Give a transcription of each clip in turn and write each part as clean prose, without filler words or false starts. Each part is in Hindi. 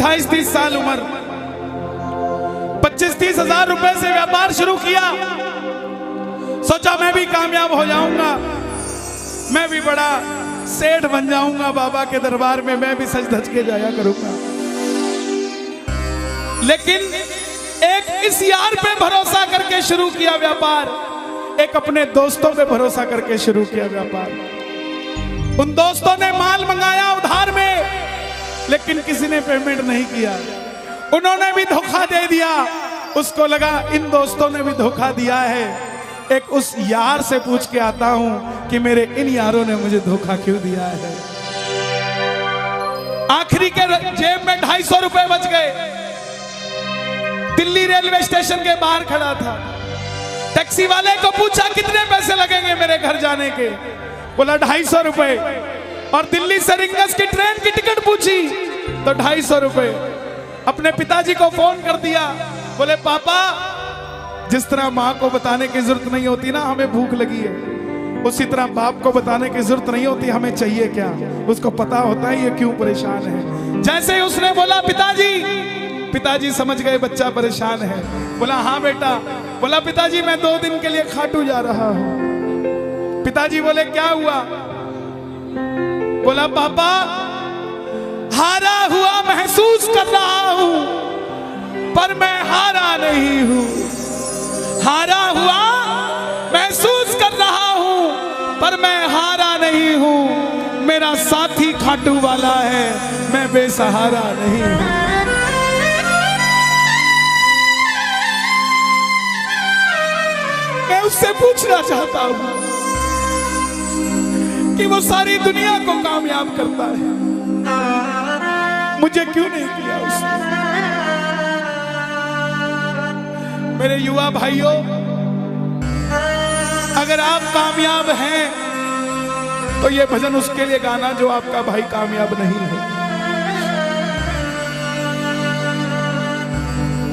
28-30 साल उम्र, 25-30 हजार रुपए से व्यापार शुरू किया। सोचा मैं भी कामयाब हो जाऊंगा, मैं भी बड़ा सेठ बन जाऊंगा, बाबा के दरबार में मैं भी सज धज के जाया करूंगा। लेकिन एक इस यार पे भरोसा करके शुरू किया व्यापार, एक अपने दोस्तों पे भरोसा करके शुरू किया व्यापार। उन दोस्तों ने माल मंगाया उधार में, लेकिन किसी ने पेमेंट नहीं किया। उन्होंने भी धोखा दे दिया। उसको लगा इन दोस्तों ने भी धोखा दिया है, एक उस यार से पूछ के आता हूं कि मेरे इन यारों ने मुझे धोखा क्यों दिया है। आखिरी के जेब में 250 रुपए बच गए। दिल्ली रेलवे स्टेशन के बाहर खड़ा था। टैक्सी वाले को पूछा कितने पैसे लगेंगे मेरे घर जाने के, बोला 250 रुपए। और दिल्ली से रिंगस की ट्रेन की टिकट पूछी तो 250 रुपए। अपने पिताजी को फोन कर दिया, बोले पापा, जिस तरह माँ को बताने की जरूरत नहीं होती ना हमें भूख लगी है, उसी तरह बाप को बताने की जरूरत नहीं होती हमें चाहिए क्या, उसको पता होता है ये क्यों परेशान है। जैसे ही उसने बोला पिताजी, पिताजी समझ गए बच्चा परेशान है। बोला हाँ बेटा। बोला पिताजी मैं 2 दिन के लिए खाटू जा रहा हूं। पिताजी बोले क्या हुआ? बोला पापा, हारा हुआ महसूस कर रहा हूं, पर मैं हारा नहीं हूं। हारा हुआ महसूस कर रहा हूं, पर मैं हारा नहीं हूं। मेरा साथी खाटू वाला है, मैं बेसहारा नहीं हूं। मैं उससे पूछना चाहता हूं कि वो सारी दुनिया को कामयाब करता है, मुझे क्यों नहीं किया उसने? मेरे युवा भाइयों, अगर आप कामयाब हैं तो ये भजन उसके लिए गाना जो आपका भाई कामयाब नहीं है।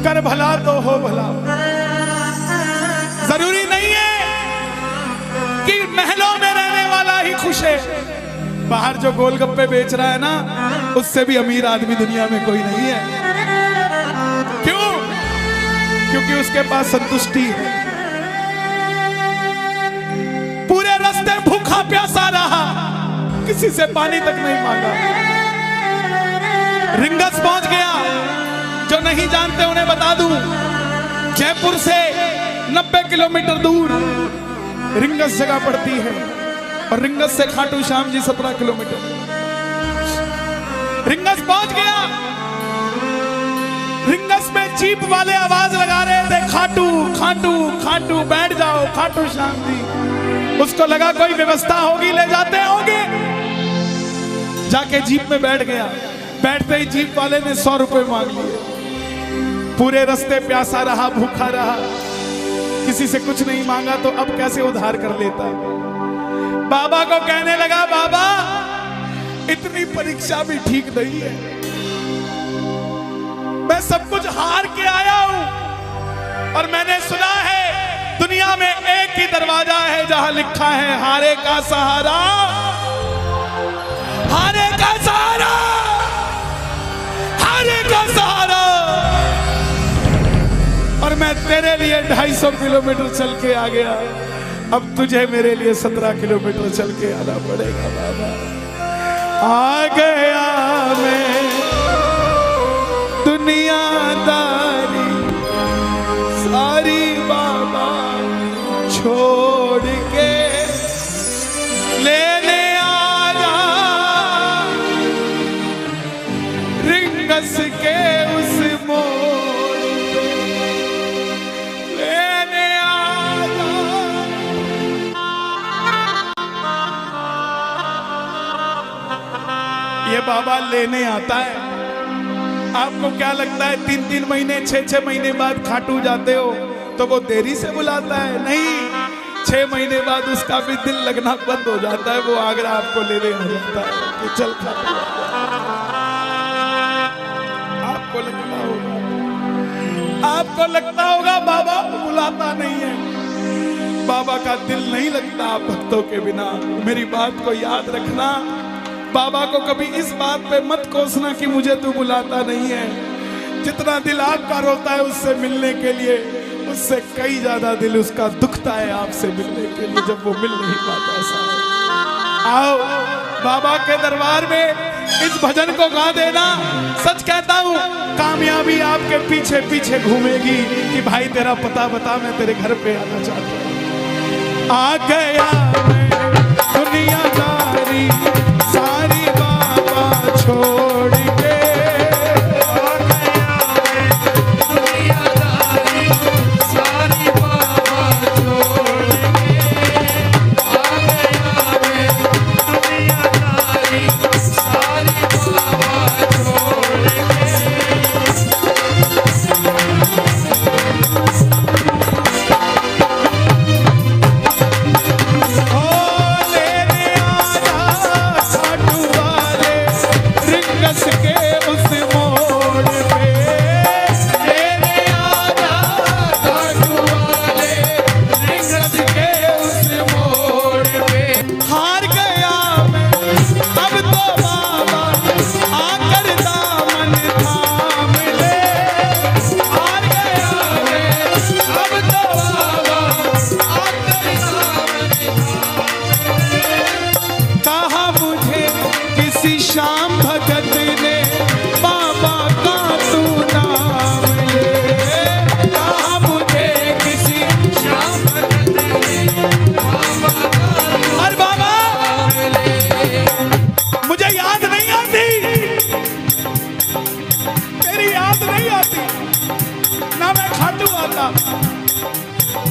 कर भला तो हो भला। जरूरी नहीं है कि महलों में रहने वाला ही खुश है। बाहर जो गोलगप्पे बेच रहा है ना, उससे भी अमीर आदमी दुनिया में कोई नहीं है। क्यों? क्योंकि उसके पास संतुष्टि है। पूरे रास्ते भूखा प्यासा रहा, किसी से पानी तक नहीं मांगा। रिंगस पहुंच गया। जो नहीं जानते उन्हें बता दूं, जयपुर से 90 किलोमीटर दूर रिंगस जगह पड़ती है, और रिंगस से खाटू श्याम जी 17 किलोमीटर। रिंगस पहुंच गया। रिंगस में जीप वाले आवाज लगा रहे थे, खाटू खाटू खाटू, बैठ जाओ खाटू श्याम जी। उसको लगा कोई व्यवस्था होगी, ले जाते होंगे। जाके जीप में बैठ गया। बैठते ही जीप वाले ने 100 रुपए मांग लिए। पूरे रास्ते प्यासा रहा, भूखा रहा, किसी से कुछ नहीं मांगा, तो अब कैसे उधार कर लेता। बाबा को कहने लगा, बाबा इतनी परीक्षा भी ठीक नहीं है, मैं सब कुछ हार के आया हूं, और मैंने सुना है दुनिया में एक ही दरवाजा है जहां लिखा है हारे का सहारा, हारे का सहारा, हारे का सहारा। और मैं तेरे लिए 250 किलोमीटर चल के आ गया, अब तुझे मेरे लिए 17 किलोमीटर चल के आना पड़ेगा। बाबा आ गया मैं दुनियादारी सारी, बाबा छोड़ के लेने आया रिंगस के उस मोड़ लेने आया। ये बाबा लेने आता है। आपको क्या लगता है 3-3 महीने 6-6 महीने बाद खाटू जाते हो तो वो देरी से बुलाता है? नहीं, 6 महीने बाद उसका भी दिल लगना बंद हो जाता है, वो आगरा आपको लेने आ जाता है कि चल खाटू। आपको लगता होगा बाबा बुलाता नहीं है, बाबा का दिल नहीं लगता आप भक्तों के बिना। मेरी बात को याद रखना, बाबा को कभी इस बात पे मत कोसना कि मुझे तू बुलाता नहीं है। जितना दिल आपका रोता है उससे मिलने के लिए, उससे कई ज्यादा दिल उसका दुखता है आपसे मिलने के लिए, जब वो मिल नहीं पाता। साहब आओ बाबा के दरबार में इस भजन को गा देना। सच कहता हूँ कामयाबी आपके पीछे पीछे घूमेगी कि भाई तेरा पता बता, मैं तेरे घर पे आना चाहता हूँ। आ गया मैं दुनियादारी सारी बाबा छोड़ के, आ गया मैं दुनियादारी सारी बाबा छोड़ के, आ गया मैं दुनियादारी सारी बाबा छोड़ के। श्याम भगत ने बाबा का तू नाम ले, कहा मुझे किसी श्याम भगत ने बाबा का, अरे बाबा मुझे याद नहीं आती, तेरी याद नहीं आती ना, मैं खाटू आता।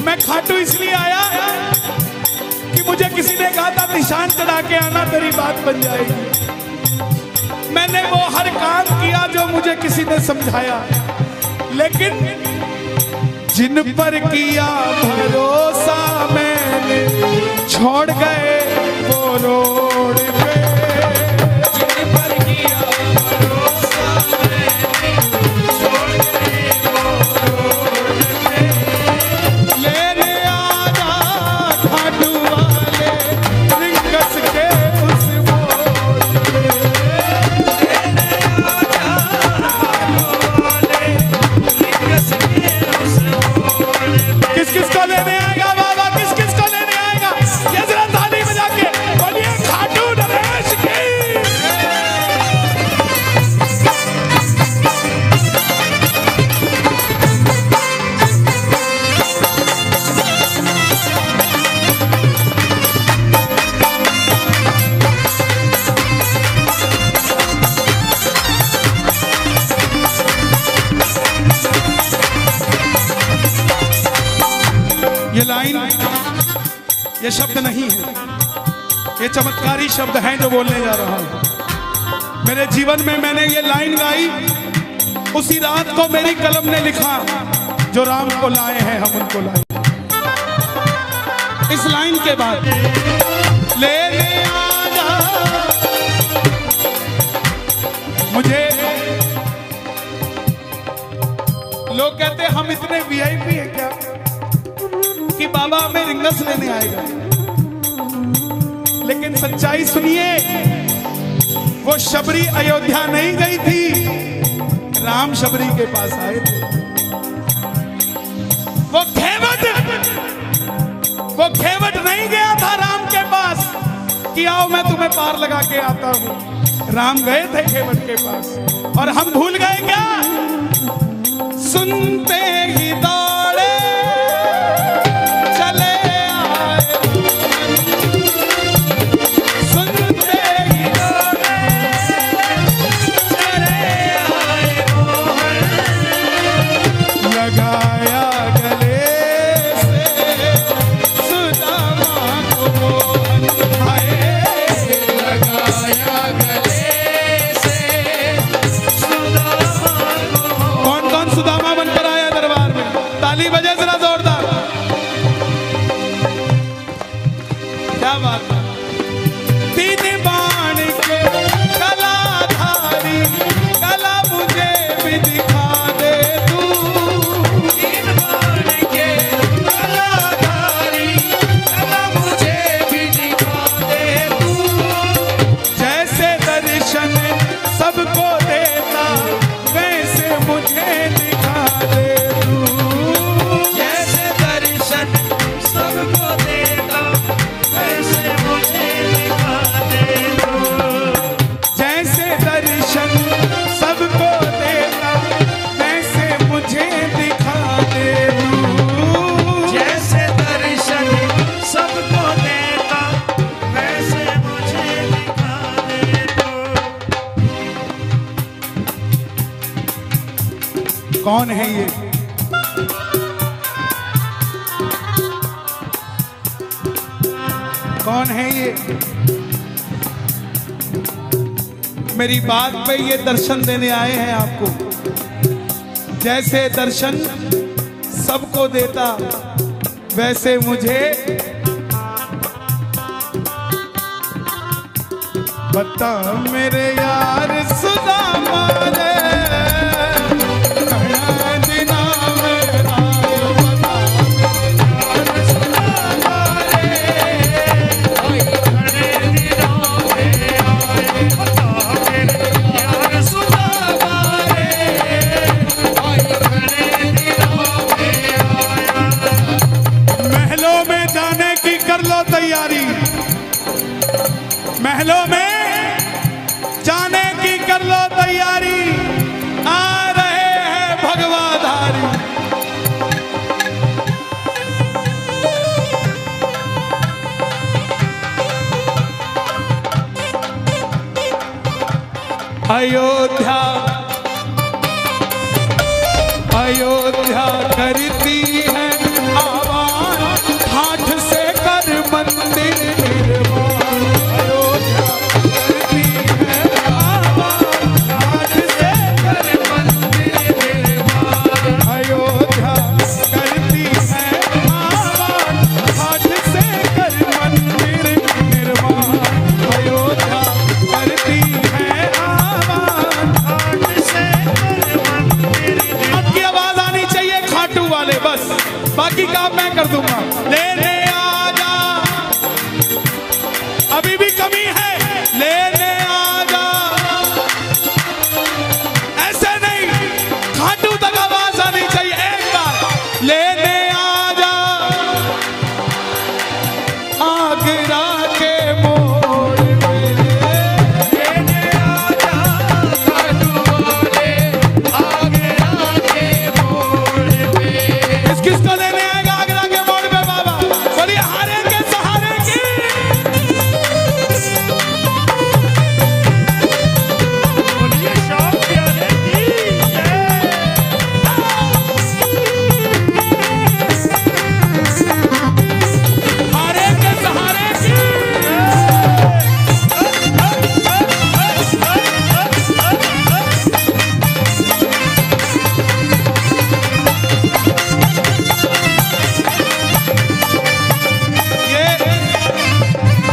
मैं खाटू इसलिए आया कि मुझे किसी ने कहा था निशान चढ़ा के आना, तेरी बात बन जाएगी। मैंने वो हर काम किया जो मुझे किसी ने समझाया, लेकिन जिन पर किया भरोसा मैंने छोड़ गए वो रोड पे, जिन पर किया भरोसा मैंने छोड़ गए वो रोड पे। लेने आना खाटू वाले रिंगस के उस मोड़ पे, किस किस को लेने आएगा बाबा, किस किस को लेने आएगा, ये जरा ताली बजा के बोलिए खाटू नरेश की। ये लाइन, ये शब्द नहीं है, ये चमत्कारी शब्द हैं जो बोलने जा रहा हूं। मेरे जीवन में मैंने ये लाइन गाई, उसी रात को मेरी कलम ने लिखा, जो राम को लाए हैं हम उनको लाए। इस लाइन के बाद लेने आना, मुझे लोग कहते हम इतने वीआईपी हैं क्या कि बाबा हमें रिंगस लेने आएगा, लेकिन सच्चाई सुनिए, वो शबरी अयोध्या नहीं गई थी, राम शबरी के पास आए थे। वो घेवट नहीं गया था राम के पास कि आओ मैं तुम्हें पार लगा के आता हूं। राम गए थे घेवट के पास, और हम भूल गए क्या? सुनते ही दौड़े चले आए, सुनते ही दौड़े चले आए, लगाया गले से सुदामा को मोहन, लगाया गले से सुदामा को। कौन कौन सुदामा बनकर आया दरबार कौन है ये? कौन है ये? मेरी बात पे ये दर्शन देने आए हैं आपको। जैसे दर्शन सबको देता वैसे मुझे बता मेरे यार सुदामा रे। तैयारी महलों में जाने की कर लो तैयारी, आ रहे हैं भगवाधारी। अयोध्या अयोध्या करती है आवाज, हाथ से कर मंदिर निर्माण। अयोध्या करती है आवाज, हाथ से कर मंदिर निर्माण। अयोध्या करती है आवाज, हाथ से कर मंदिर निर्माण। अयोध्या करती है आवाज, हाथ से कर मंदिर निर्माण। अब की आवाज आनी चाहिए खाटू वाले, बस बाकी काम मैं कर दूंगा। लेने आजा, अभी भी कमी है, लेने आजा। ऐसे नहीं, खाटू तक आवाज आनी चाहिए एक बार। लेने आजा आगरा के मोड़ पे, लेने आजा खाटू वाले आगरा के मोड़ पे। किसको लेने आएगा आगरा के मोड़ पे बाबा? बोलिए हारे के सहारे की। बोलिए शौक प्यारे की जय। हारे के सहारे की।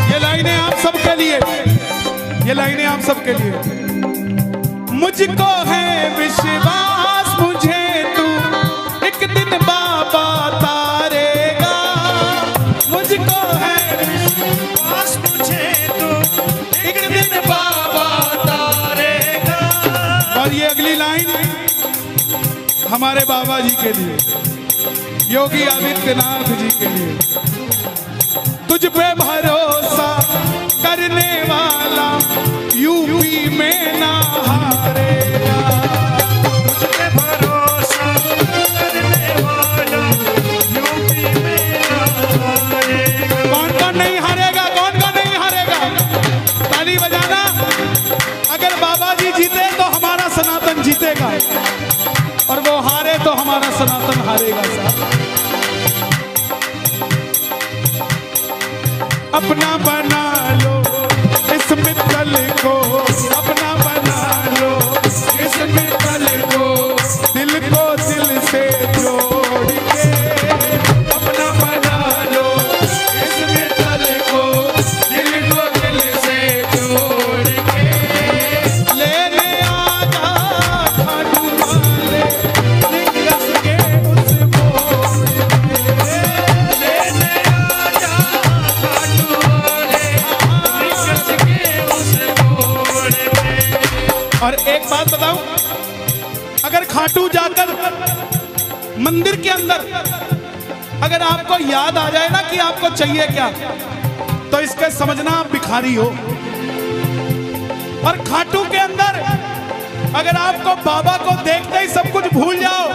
ये लाइनें आप सबके लिए, ये लाइनें आप सबके लिए। मुझको है विश्वास, मुझे तू एक दिन बाबा तारेगा। मुझको है विश्वास, मुझे तू एक दिन बाबा तारेगा। और ये अगली लाइन हमारे बाबा जी के लिए, योगी आदित्यनाथ जी के लिए। तुझ पे भरोसा करने वाला यूपी में ना हारेगा। तुझ पे भरोसा करने वाला यूपी में ना हारेगा। कौन कौन नहीं हारेगा? कौन कौन नहीं हारेगा? ताली बजाना। अगर बाबा जी जीते तो हमारा सनातन जीतेगा, और वो हारे तो हमारा सनातन हारेगा। साहब अपना बना लो इस मित्तल को, अपना बना लो इस मित्तल को, दिल को दिल से जोड़ के। अपना बना लो इस मित्तल को, दिल को दिल से जोड़ के। लेने आजा खाटू वाले निकस के उस मोड़ पे। लेने आजा और एक बात बताऊं, अगर खाटू जाकर मंदिर के अंदर अगर आपको याद आ जाए ना कि आपको चाहिए क्या, तो इसके समझना आप भिखारी हो। और खाटू के अंदर अगर आपको बाबा को देखते ही सब कुछ भूल जाओ,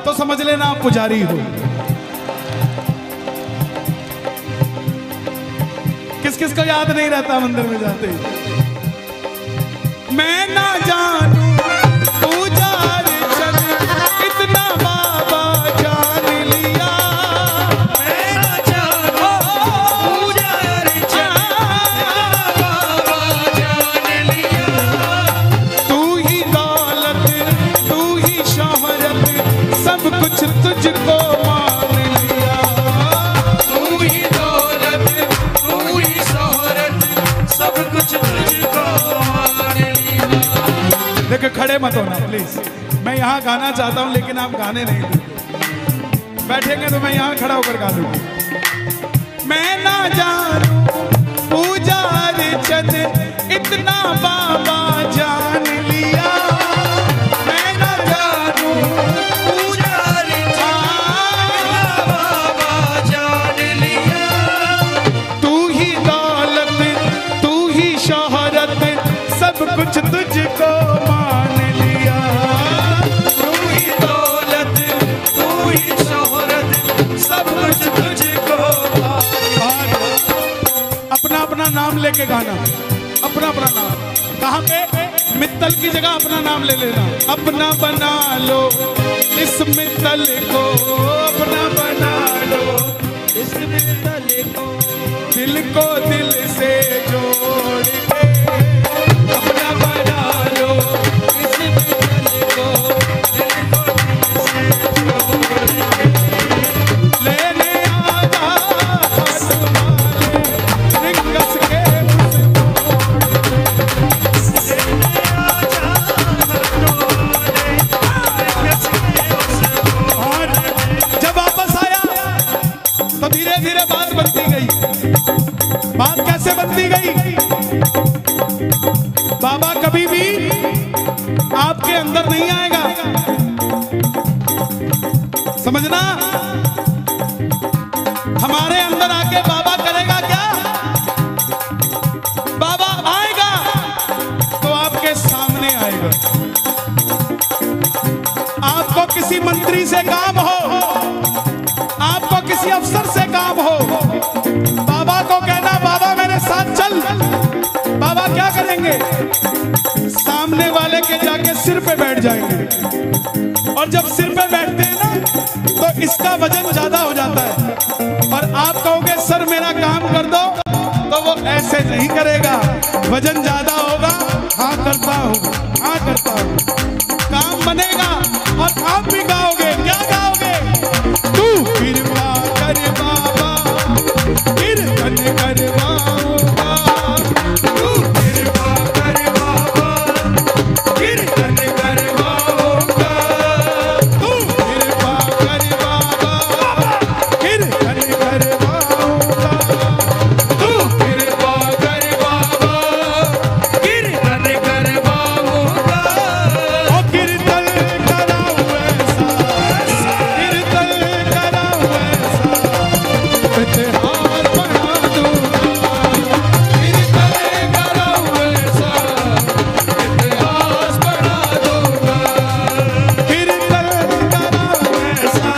तो समझ लेना आप पुजारी हो। किस किस को याद नहीं रहता मंदिर में जाते? मैं ना जानू पूजा अर्चन देखो खड़े मत होना प्लीज, मैं यहाँ गाना चाहता हूँ लेकिन आप गाने नहीं देंगे। बैठेंगे तो मैं यहाँ खड़ा होकर गा दूंगा। मैं ना जानूं पूजा अर्चन इतना बाबा जान लिया, मैं ना जानूं पूजा अर्चन बाबा जान लिया। तू ही दौलत तू ही शोहरत सब कुछ तुझको मान लिया। तू ही दौलत तू ही शोहरत सब कुछ तुझको मान। अपना अपना नाम लेके गाना, अपना अपना नाम। कहाँ पे? मित्तल की जगह अपना नाम ले लेना। अपना बना लो इस मित्तल को, अपना बना लो इस मित्तल को, दिल को दिल से जोड़ के अपना बना लो इस मित्तल को, दिल को दिल से जोड़ के। लेने आजा हाथ वाले रिंगस के धीरे धीरे बात बनती गई। बात कैसे बनती गई? बाबा कभी भी आपके अंदर नहीं आएगा, समझना। हमारे अंदर आके बाबा करेगा क्या? बाबा आएगा तो आपके सामने आएगा। आपको किसी मंत्री से काम हो, आपको किसी अफसर से काम हो, बाबा को कहना बाबा मेरे साथ चल। बाबा क्या करेंगे? सामने वाले के जाके सिर पे बैठ जाएंगे, और जब सिर पे बैठते हैं ना तो इसका वजन ज्यादा हो जाता है, और आप कहोगे सर मेरा काम कर दो, तो वो ऐसे नहीं करेगा। वजन ज्यादा होगा, हाँ करता हूँ, हाँ करता हूँ, काम बनेगा और आप भी गाओगे। क्या गाओगे? तू कृपा कर बाबा कीर्तन करवाऊंगा, तू कृपा कर बाबा कीर्तन करवाऊंगा, तू कृपा कर बाबा कीर्तन करवाऊंगा, तू कृपा कर बाबा कीर्तन करवाऊंगा। ओ कीर्तन कराऊं ऐसा, कीर्तन कराऊं ऐसा, इतिहास बना दूंगा। कीर्तन कराऊं ऐसा, इतिहास बना दूंगा। कीर्तन कराऊं ऐसा,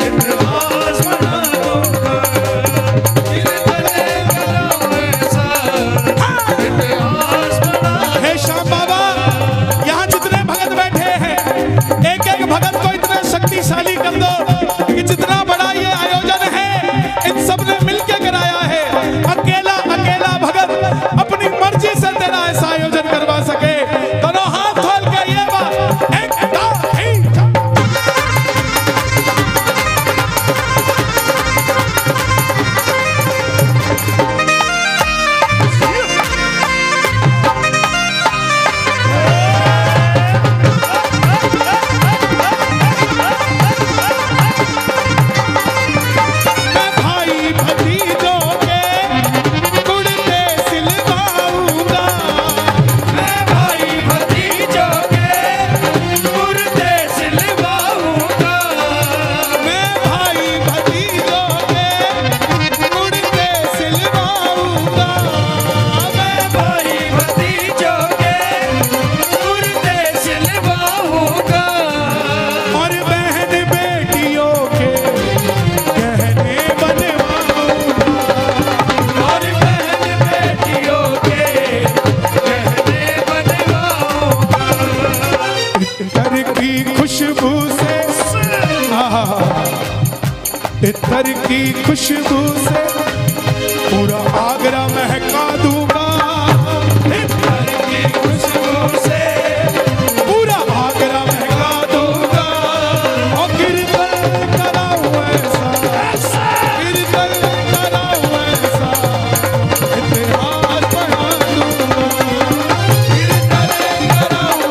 इतिहास बना दूंगा। कीर्तन कराऊं ऐसा, इतिहास बना। हे श्याम बाबा, यहाँ जितने भगत बैठे हैं, एक एक भगत को इतना शक्तिशाली कर दो कि जितना बड़ा ये आयोजन है इन सब ने मिलके कराया है। अकेला अकेला भगत अपनी मर्जी से तेरा ऐसा आयोजन करवा सके। दोनों हाथ खोल के ये बात एक भाई भतीजों के कुर्ते सिलवाऊंगा, मैं भाई भतीजों के कुर्ते सिलवाऊंगा, मैं भाई भतीजों के कुर्ते सिलवाऊंगा, मैं भाई भतीजों के कुर्ते सिलवाऊंगा। और बहन बेटियों के गहने बनवाऊंगा, और बहन बेटियों के गहने बनवाऊंगा। इत्र की खुशबू से, इत्र की खुशबू से पूरा आगरा महका दूंगा। इत्र की खुशबू से पूरा आगरा महका दूंगा। और कीर्तन कराऊं ऐसा, कीर्तन कराऊं ऐसा, इतिहास बना दूंगा। कीर्तन कराऊं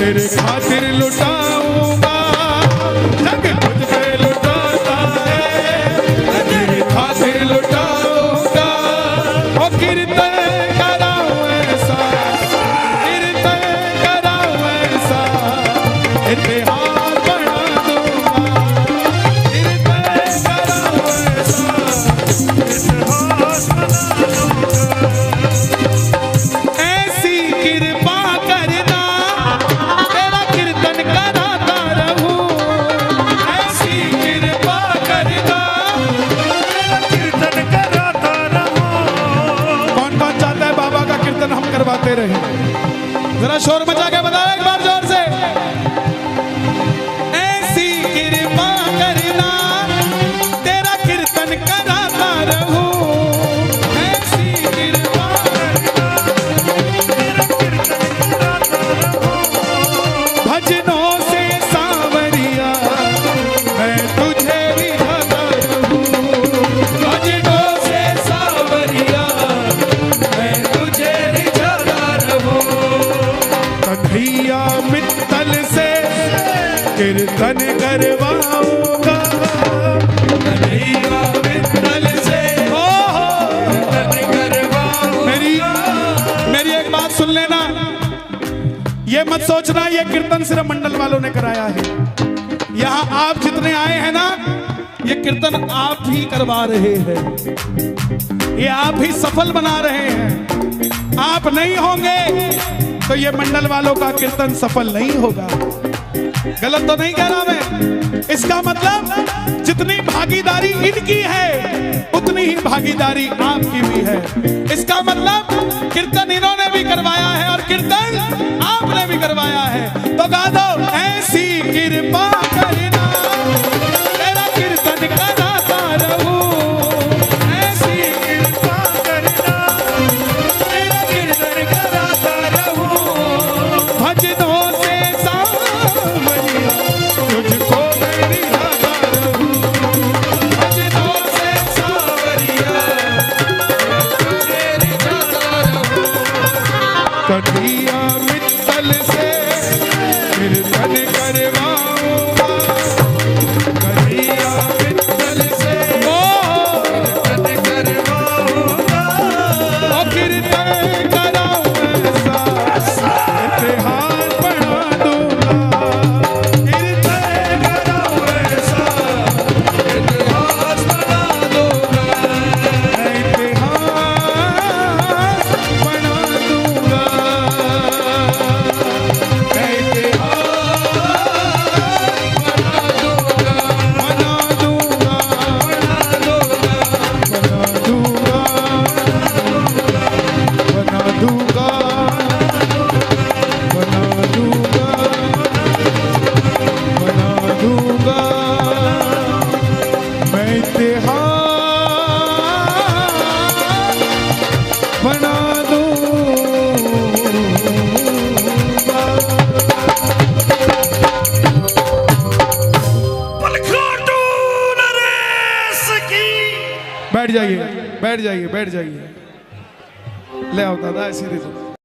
तेरे खातिर लुटाऊंगा जग तुझ पे लुटाता है, तेरे खातिर लुटाऊंगा। ओ कीर्तन कराऊं ऐसा, कीर्तन कराऊं ऐसा, इतिहास बना दूंगा। कीर्तन कराऊं ऐसा, इतिहास बना दूंगा। ऐसी कृपा करना तेरा कीर्तन कराता रहूं, ऐसी कृपा करना तेरा कीर्तन कराता रहूं। कौन कौन चाहता है बाबा का कीर्तन हम करवाते रहे? जरा शोर मचा के बताओ एक बार जोर से। ऐसी कृपा करना तेरा कीर्तन कराता रहूं, ऐसी कृपा करना तेरा कीर्तन कराता रहूं। भजनों से सांवरिया मैं तुझे रिझाता रहूं, भजनों से सांवरिया मैं तुझे रिझाता रहूं। कन्हैया मित्तल से कीर्तन करवाऊंगा, कन्हैया मित्तल से कीर्तन करवाऊंगा। मेरी एक बात सुन लेना, ये मत सोचना ये कीर्तन सिर्फ मंडल वालों ने कराया है। यहाँ आप जितने आए हैं ना, ये कीर्तन आप ही करवा रहे हैं, ये आप ही सफल बना रहे हैं। आप नहीं होंगे तो ये मंडल वालों का कीर्तन सफल नहीं होगा। गलत तो नहीं कह रहा मैं? इसका मतलब जितनी भागीदारी इनकी है उतनी ही भागीदारी आपकी भी है। इसका मतलब कीर्तन इन्होंने भी करवाया है और कीर्तन आपने भी करवाया है। तो गा दो, ऐसी कृपा करना तेरा कीर्तन कराता रहूं, ऐसी कृपा करना तेरा कीर्तन कराता रहूं। भजनों से सांवरिया तुझको मैं रिझाता रहूं, भजनों से सांवरिया तुझे रिझाता रहूं। कन्हैया मित्तल से कीर्तन करवाऊंगा, कन्हैया मित्तल से कीर्तन करवाऊंगा। ओ कीर्तन कराऊं ऐसा, इतिहास बना दूंगा। कीर्तन कराऊं ऐसा, इतिहास बना दूंगा, इतिहास बना दूंगा, बैठ जाइए, बैठ जाइए, बैठ जाइए। ले आओ दादा, ऐसे दे दो।